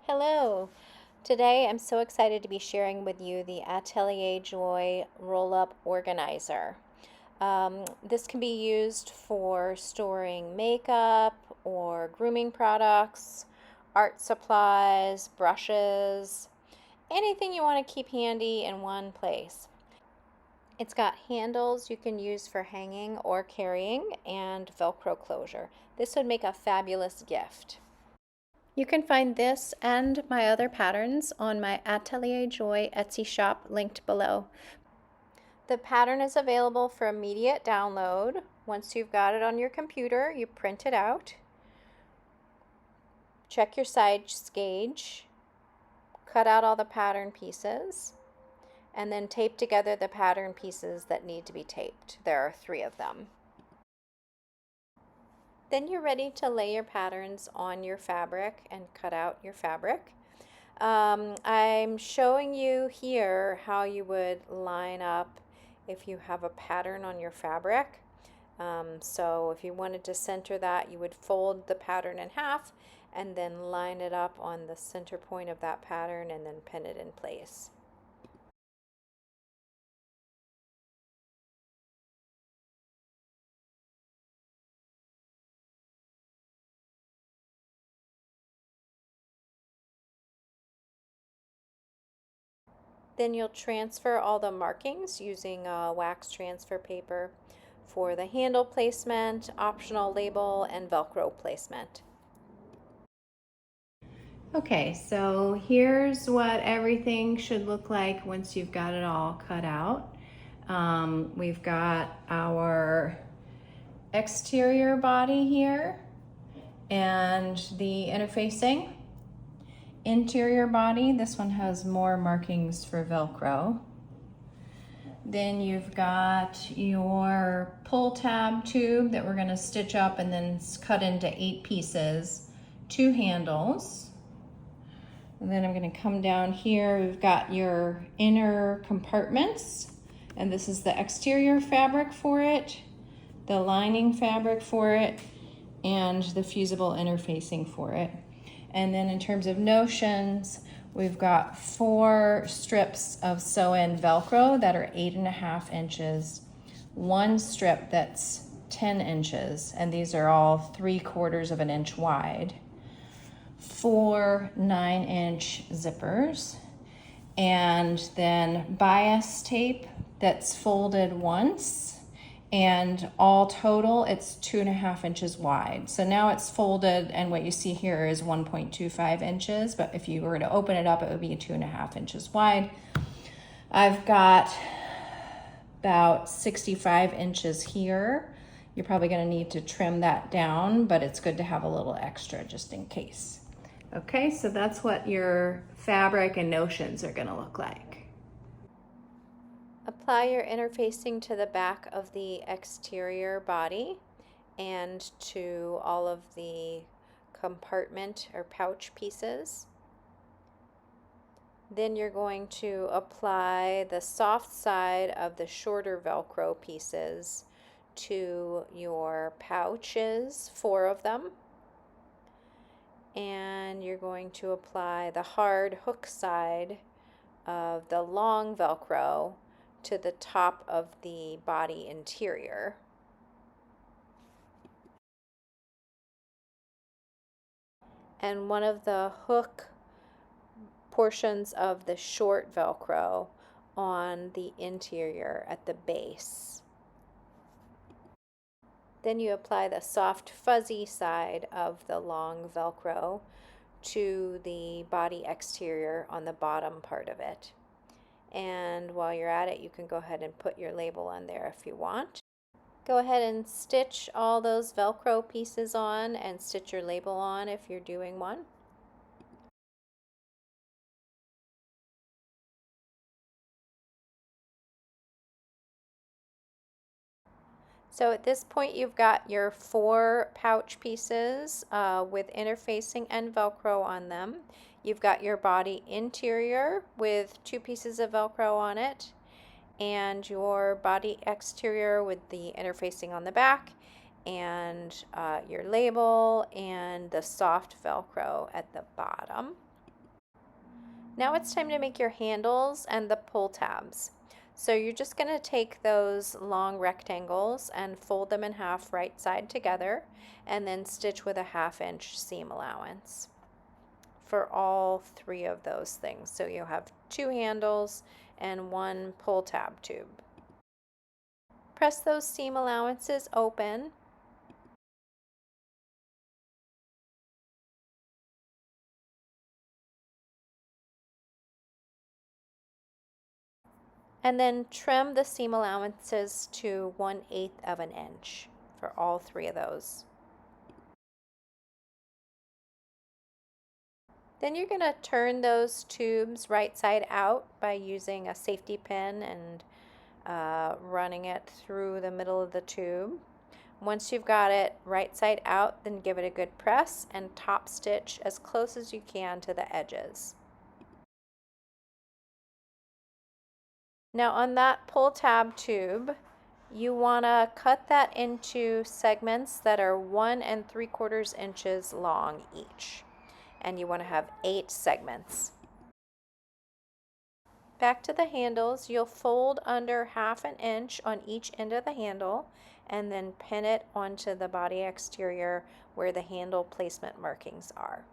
Hello. Today I'm so excited to be sharing with you the Atelier Joy Roll-Up Organizer. This can be used for storing makeup or grooming products, art supplies, brushes, anything you want to keep handy in one place. It's got handles you can use for hanging or carrying and Velcro closure. This would make a fabulous gift. You can find this and my other patterns on my Atelier Joy Etsy shop linked below. The pattern is available for immediate download. Once you've got it on your computer, you print it out, check your size gauge, cut out all the pattern pieces, and then tape together the pattern pieces that need to be taped. There are 3 of them. Then you're ready to lay your patterns on your fabric and cut out your fabric. I'm showing you here how you would line up if you have a pattern on your fabric. So if you wanted to center that, you would fold the pattern in half and then line it up on the center point of that pattern and then pin it in place. Then you'll transfer all the markings using wax transfer paper for the handle placement, optional label, and Velcro placement. Okay, so here's what everything should look like once you've got it all cut out. We've got our exterior body here and the interfacing. Interior body, this one has more markings for Velcro. Then you've got your pull tab tube that we're going to stitch up and then cut into 8 pieces, 2 handles. And then I'm going to come down here. We've got your inner compartments, and this is the exterior fabric for it, the lining fabric for it, and the fusible interfacing for it. And then in terms of notions, we've got 4 strips of sew-in Velcro that are 8.5 inches, 1 strip that's 10 inches, and these are all 3/4 of an inch wide, 4 9-inch zippers, and then bias tape that's folded once, and all total it's 2.5 inches wide. So now it's folded, and what you see here is 1.25 inches, but if you were to open it up, it would be 2.5 inches wide. I've got about 65 inches here. You're probably going to need to trim that down, but it's good to have a little extra just in case. Okay, so that's what your fabric and notions are going to look like. Apply your interfacing to the back of the exterior body and to all of the compartment or pouch pieces. Then you're going to apply the soft side of the shorter Velcro pieces to your pouches, 4 of them. And you're going to apply the hard hook side of the long Velcro to the top of the body interior. And one of the hook portions of the short Velcro on the interior at the base. Then you apply the soft fuzzy side of the long Velcro to the body exterior on the bottom part of it. And while you're at it, you can go ahead and put your label on there if you want. Go ahead and stitch all those Velcro pieces on and stitch your label on if you're doing one. So at this point you've got your 4 pouch pieces with interfacing and Velcro on them. You've got your body interior with 2 pieces of Velcro on it, and your body exterior with the interfacing on the back, and your label and the soft Velcro at the bottom. Now it's time to make your handles and the pull tabs. So you're just going to take those long rectangles and fold them in half right side together and then stitch with a 1/2 inch seam allowance for all 3 of those things. So you'll have 2 handles and 1 pull tab tube. Press those seam allowances open. And then trim the seam allowances to 1/8 of an inch for all 3 of those. Then you're going to turn those tubes right side out by using a safety pin and running it through the middle of the tube. Once you've got it right side out, then give it a good press and top stitch as close as you can to the edges. Now on that pull tab tube, you want to cut that into segments that are 1 3/4 inches long each. And you want to have 8 segments. Back to the handles, you'll fold under 1/2 inch on each end of the handle and then pin it onto the body exterior where the handle placement markings are.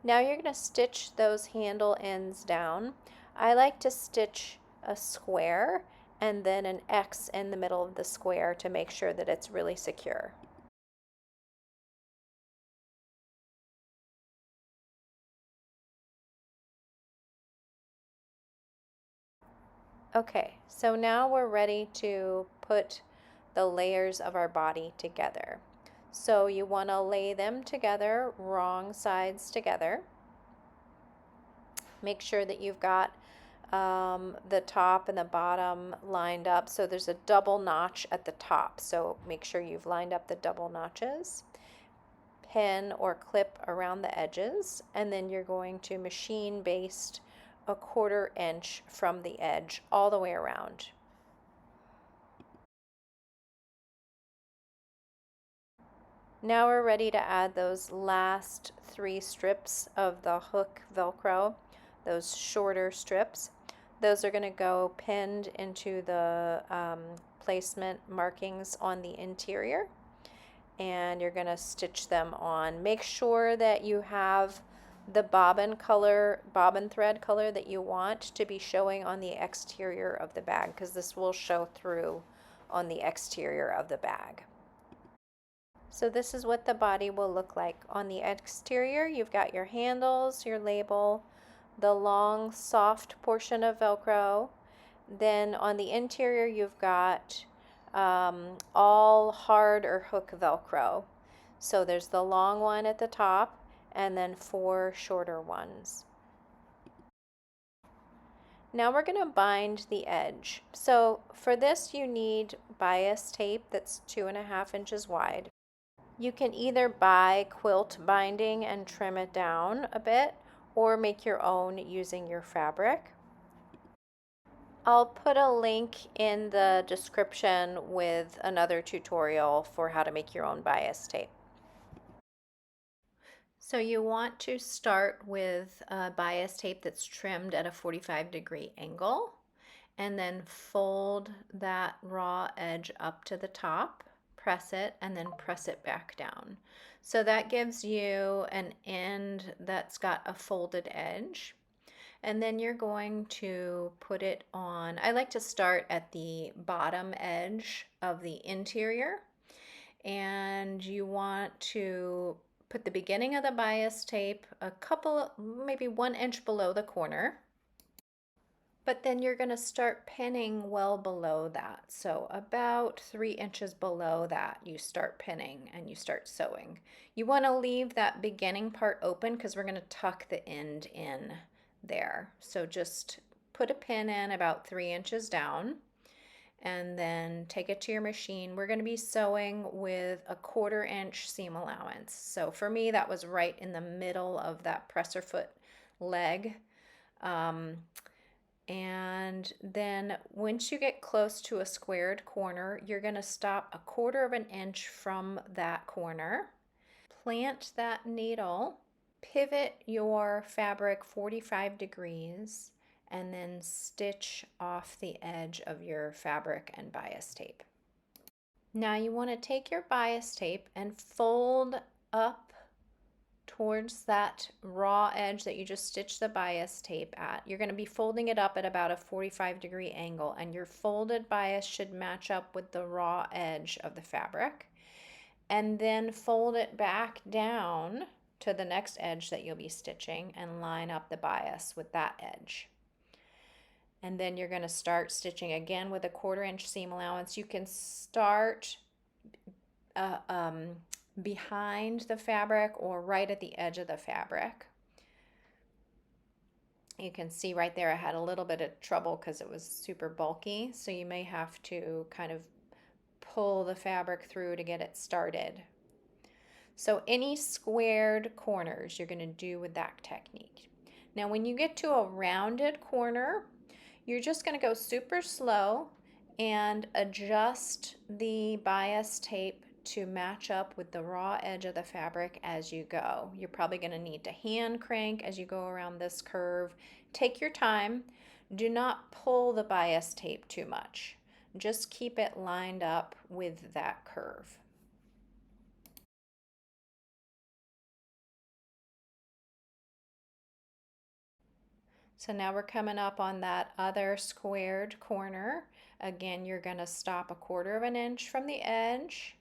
Now you're going to stitch those handle ends down. I like to stitch a square and then an X in the middle of the square to make sure that it's really secure. Okay, so now we're ready to put the layers of our body together. So you want to lay them together, wrong sides together. Make sure that you've got the top and the bottom lined up. So there's a double notch at the top. So make sure you've lined up the double notches. Pin or clip around the edges, and then you're going to machine baste a 1/4 inch from the edge all the way around. Now we're ready to add those last 3 strips of the hook Velcro, those shorter strips. Those are going to go pinned into the placement markings on the interior, and you're going to stitch them on. Make sure that you have the bobbin thread color that you want to be showing on the exterior of the bag, because this will show through on the exterior of the bag. So this is what the body will look like. On the exterior, you've got your handles, your label, the long soft portion of Velcro. Then on the interior, you've got all hard or hook Velcro. So there's the long one at the top and then 4 shorter ones. Now we're going to bind the edge. So for this you need bias tape that's 2.5 inches wide. You can either buy quilt binding and trim it down a bit or make your own using your fabric. I'll put a link in the description with another tutorial for how to make your own bias tape. So you want to start with a bias tape that's trimmed at a 45-degree angle and then fold that raw edge up to the top, press it, and then press it back down. So that gives you an end that's got a folded edge. And then you're going to put it on, I like to start at the bottom edge of the interior, and you want to put the beginning of the bias tape maybe 1 inch below the corner. But then you're going to start pinning well below that. So about 3 inches below that, you start pinning and you start sewing. You want to leave that beginning part open because we're going to tuck the end in there. So just put a pin in about 3 inches down and then take it to your machine. We're going to be sewing with a 1/4 inch seam allowance. So for me, that was right in the middle of that presser foot leg. And then once you get close to a squared corner, you're going to stop 1/4 of an inch from that corner. Plant that needle, pivot your fabric 45 degrees, and then stitch off the edge of your fabric and bias tape. Now you want to take your bias tape and fold up towards that raw edge that you just stitched the bias tape at. You're going to be folding it up at about a 45-degree angle, and your folded bias should match up with the raw edge of the fabric. And then fold it back down to the next edge that you'll be stitching and line up the bias with that edge. And then you're going to start stitching again with a 1/4 inch seam allowance. You can start behind the fabric or right at the edge of the fabric. You can see right there I had a little bit of trouble because it was super bulky, so you may have to kind of pull the fabric through to get it started. So any squared corners you're going to do with that technique. Now when you get to a rounded corner, you're just going to go super slow and adjust the bias tape to match up with the raw edge of the fabric as you go. You're probably going to need to hand crank as you go around this curve. Take your time. Do not pull the bias tape too much. Just keep it lined up with that curve. So now we're coming up on that other squared corner. Again, you're going to stop 1/4 of an inch from the edge,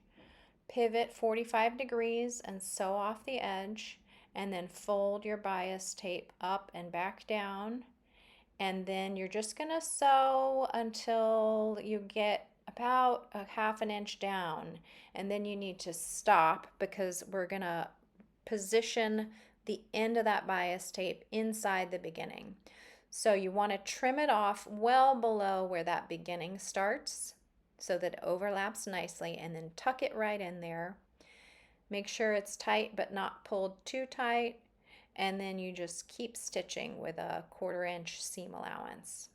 pivot 45 degrees and sew off the edge, and then fold your bias tape up and back down. And then you're just going to sew until you get about a 1/2 inch down. And then you need to stop because we're going to position the end of that bias tape inside the beginning. So you want to trim it off well below where that beginning starts so that it overlaps nicely, and then tuck it right in there. Make sure it's tight but not pulled too tight, and then you just keep stitching with a 1/4 inch seam allowance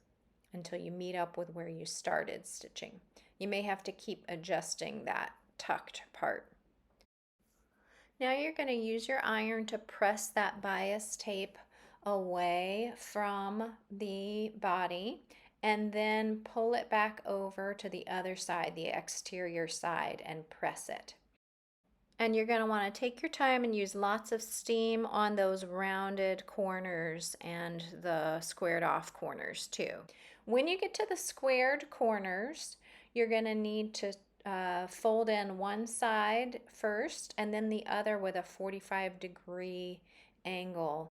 until you meet up with where you started stitching. You may have to keep adjusting that tucked part. Now you're going to use your iron to press that bias tape away from the body, and then pull it back over to the other side, the exterior side, and press it. And you're going to want to take your time and use lots of steam on those rounded corners and the squared off corners too. When you get to the squared corners, you're going to need to fold in one side first and then the other with a 45-degree angle.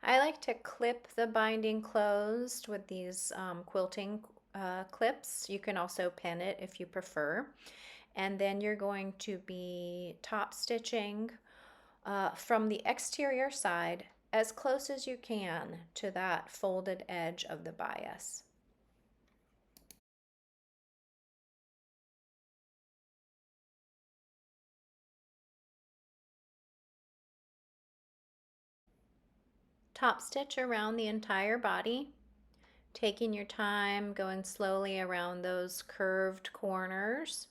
I like to clip the binding closed with these quilting clips. You can also pin it if you prefer. And then you're going to be top stitching from the exterior side as close as you can to that folded edge of the bias. Top stitch around the entire body, taking your time, going slowly around those curved corners.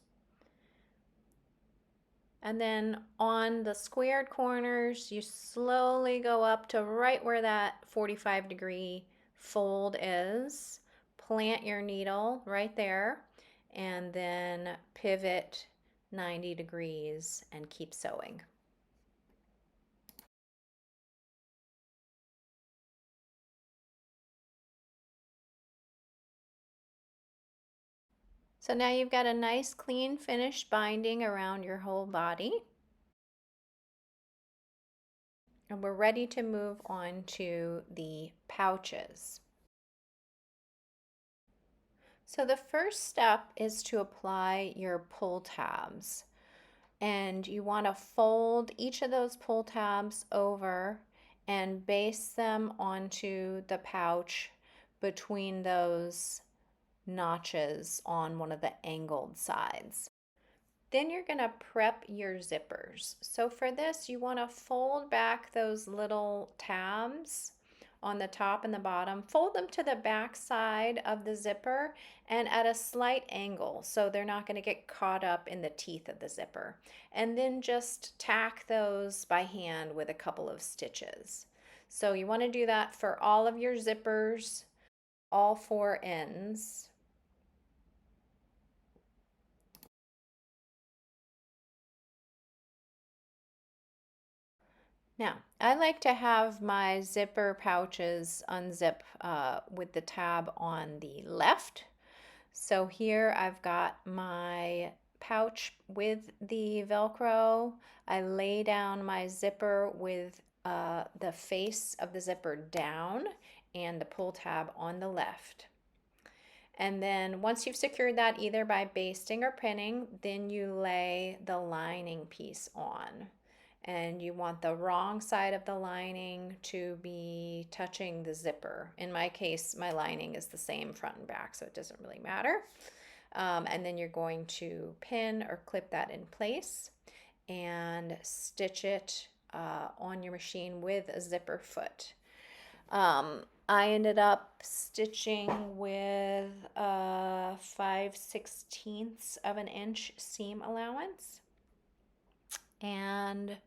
And then on the squared corners, you slowly go up to right where that 45-degree fold is. Plant your needle right there, and then pivot 90 degrees and keep sewing. So now you've got a nice clean finished binding around your whole body. And we're ready to move on to the pouches. So the first step is to apply your pull tabs. And you want to fold each of those pull tabs over and base them onto the pouch between those notches on one of the angled sides. Then you're going to prep your zippers. So for this, you want to fold back those little tabs on the top and the bottom. Fold them to the back side of the zipper and at a slight angle so they're not going to get caught up in the teeth of the zipper. And then just tack those by hand with a couple of stitches. So you want to do that for all of your zippers, all four ends. Now, I like to have my zipper pouches unzip with the tab on the left. So here I've got my pouch with the Velcro. I lay down my zipper with the face of the zipper down and the pull tab on the left. And then once you've secured that either by basting or pinning, then you lay the lining piece on. And you want the wrong side of the lining to be touching the zipper. In my case, my lining is the same front and back, so it doesn't really matter. And then you're going to pin or clip that in place and stitch it on your machine with a zipper foot. I ended up stitching with a 5/16 of an inch seam allowance. And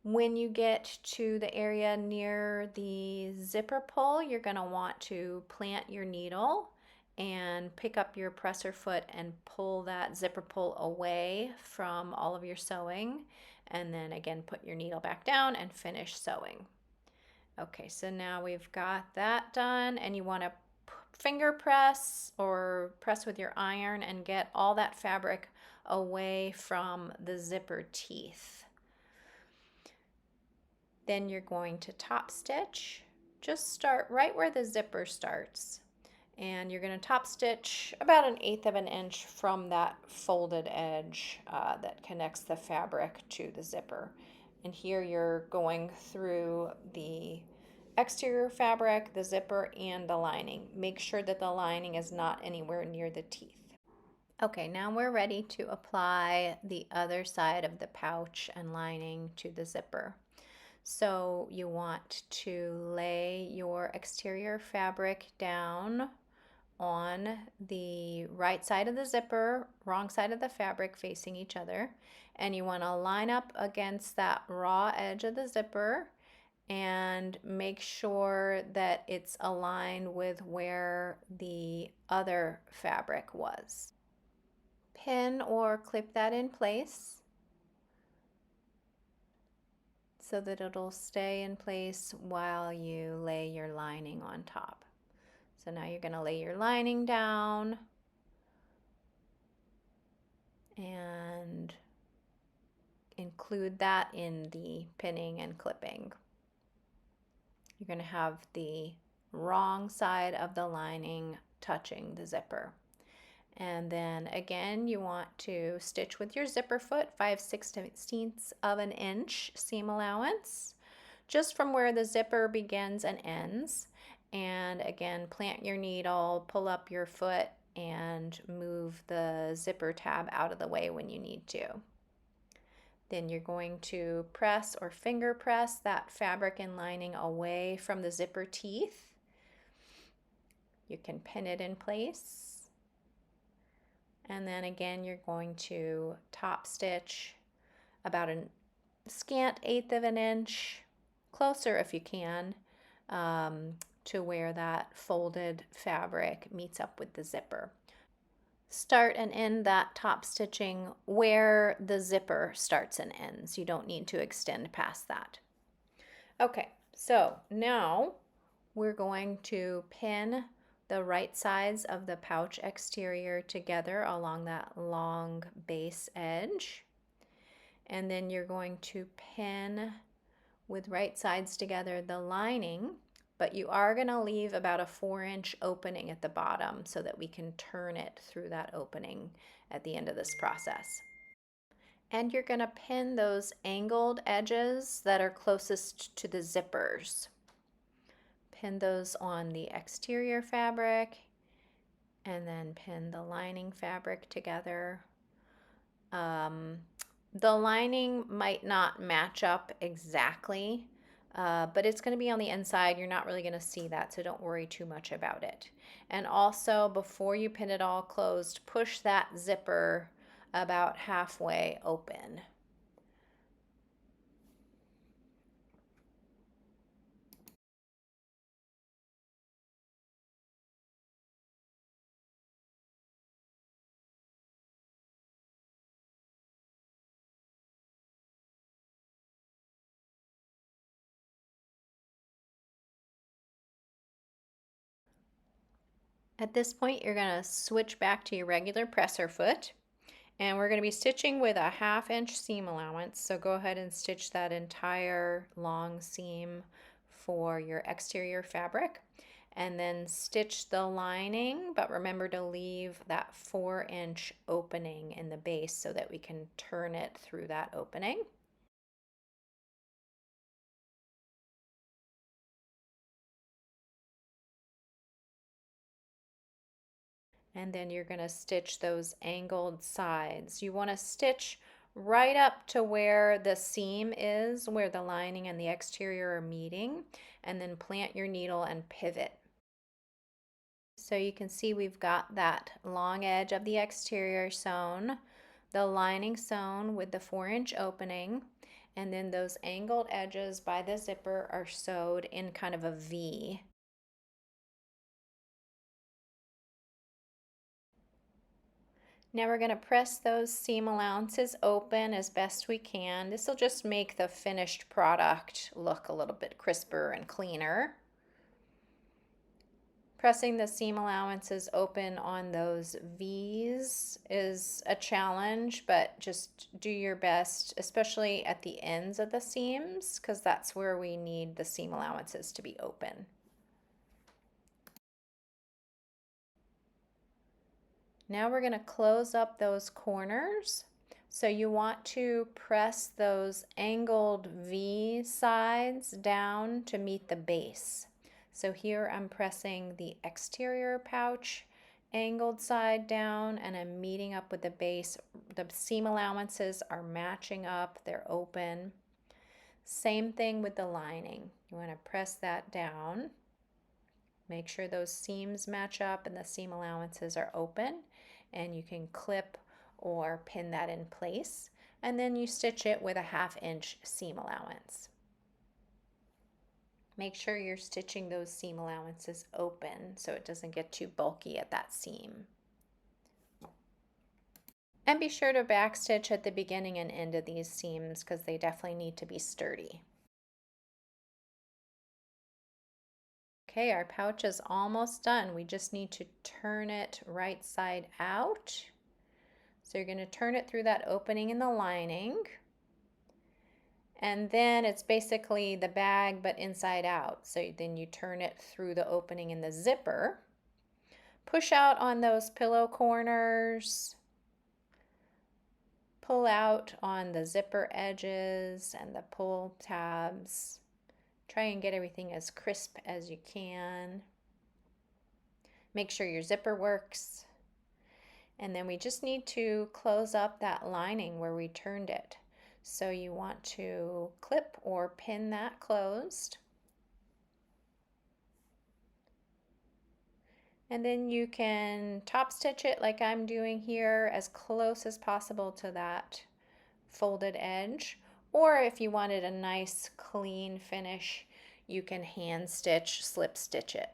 when you get to the area near the zipper pull, you're going to want to plant your needle and pick up your presser foot and pull that zipper pull away from all of your sewing. And then again, put your needle back down and finish sewing. Okay, so now we've got that done, and you want to finger press or press with your iron and get all that fabric away from the zipper teeth. Then you're going to top stitch. Just start right where the zipper starts. And you're going to top stitch about 1/8 of an inch from that folded edge that connects the fabric to the zipper. And here you're going through the exterior fabric, the zipper, and the lining. Make sure that the lining is not anywhere near the teeth. Okay, now we're ready to apply the other side of the pouch and lining to the zipper. So you want to lay your exterior fabric down on the right side of the zipper, wrong side of the fabric facing each other, and you want to line up against that raw edge of the zipper and make sure that it's aligned with where the other fabric was. Pin or clip that in place so that it'll stay in place while you lay your lining on top. So now you're going to lay your lining down and include that in the pinning and clipping. You're going to have the wrong side of the lining touching the zipper. And then again, you want to stitch with your zipper foot, 5/16 of an inch seam allowance, just from where the zipper begins and ends. And again, plant your needle, pull up your foot, and move the zipper tab out of the way when you need to. Then you're going to press or finger press that fabric and lining away from the zipper teeth. You can pin it in place. And then again, you're going to top stitch about a scant 1/8 of an inch, closer if you can, to where that folded fabric meets up with the zipper. Start and end that top stitching where the zipper starts and ends. You don't need to extend past that. Okay, so now we're going to pin the right sides of the pouch exterior together along that long base edge. And then you're going to pin with right sides together the lining, but you are going to leave about a 4-inch opening at the bottom so that we can turn it through that opening at the end of this process. And you're going to pin those angled edges that are closest to the zippers. Pin those on the exterior fabric and then pin the lining fabric together The lining might not match up exactly, but it's going to be on the inside. You're not really going to see that, so don't worry too much about it. And also, before you pin it all closed, push that zipper about halfway open. At this point, you're going to switch back to your regular presser foot, and we're going to be stitching with a 1/2 inch seam allowance. So go ahead and stitch that entire long seam for your exterior fabric, and then stitch the lining, but remember to leave that 4-inch opening in the base so that we can turn it through that opening. And then you're going to stitch those angled sides. You want to stitch right up to where the seam is, where the lining and the exterior are meeting, and then plant your needle and pivot. So you can see we've got that long edge of the exterior sewn, the lining sewn with the 4-inch opening, and then those angled edges by the zipper are sewed in kind of a V. Now we're going to press those seam allowances open as best we can. This will just make the finished product look a little bit crisper and cleaner. Pressing the seam allowances open on those V's is a challenge, but just do your best, especially at the ends of the seams, because that's where we need the seam allowances to be open. Now we're going to close up those corners. So you want to press those angled V sides down to meet the base. So here I'm pressing the exterior pouch angled side down, and I'm meeting up with the base. The seam allowances are matching up, they're open. Same thing with the lining. You want to press that down. Make sure those seams match up and the seam allowances are open, and you can clip or pin that in place, and then you stitch it with a 1/2 inch seam allowance. Make sure you're stitching those seam allowances open so it doesn't get too bulky at that seam. And be sure to backstitch at the beginning and end of these seams because they definitely need to be sturdy. Okay, our pouch is almost done. We just need to turn it right side out. So you're going to turn it through that opening in the lining. And then it's basically the bag but inside out. So then you turn it through the opening in the zipper. Push out on those pillow corners. Pull out on the zipper edges and the pull tabs. Try and get everything as crisp as you can. Make sure your zipper works. And then we just need to close up that lining where we turned it. So you want to clip or pin that closed. And then you can top stitch it like I'm doing here as close as possible to that folded edge. Or if you wanted a nice clean finish, you can hand stitch, slip stitch it.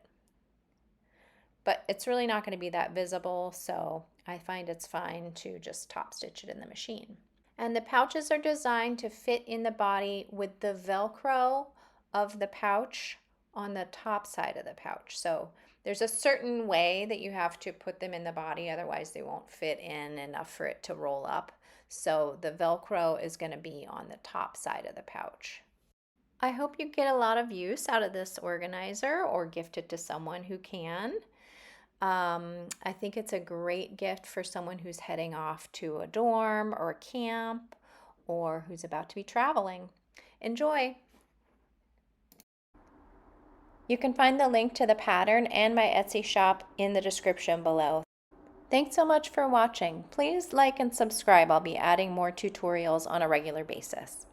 But it's really not going to be that visible, so I find it's fine to just top stitch it in the machine. And the pouches are designed to fit in the body with the Velcro of the pouch on the top side of the pouch. So there's a certain way that you have to put them in the body, otherwise they won't fit in enough for it to roll up. So the Velcro is going to be on the top side of the pouch. I hope you get a lot of use out of this organizer or gift it to someone who can. I think it's a great gift for someone who's heading off to a dorm or a camp or who's about to be traveling. Enjoy! You can find the link to the pattern and my Etsy shop in the description below. Thanks so much for watching. Please like and subscribe. I'll be adding more tutorials on a regular basis.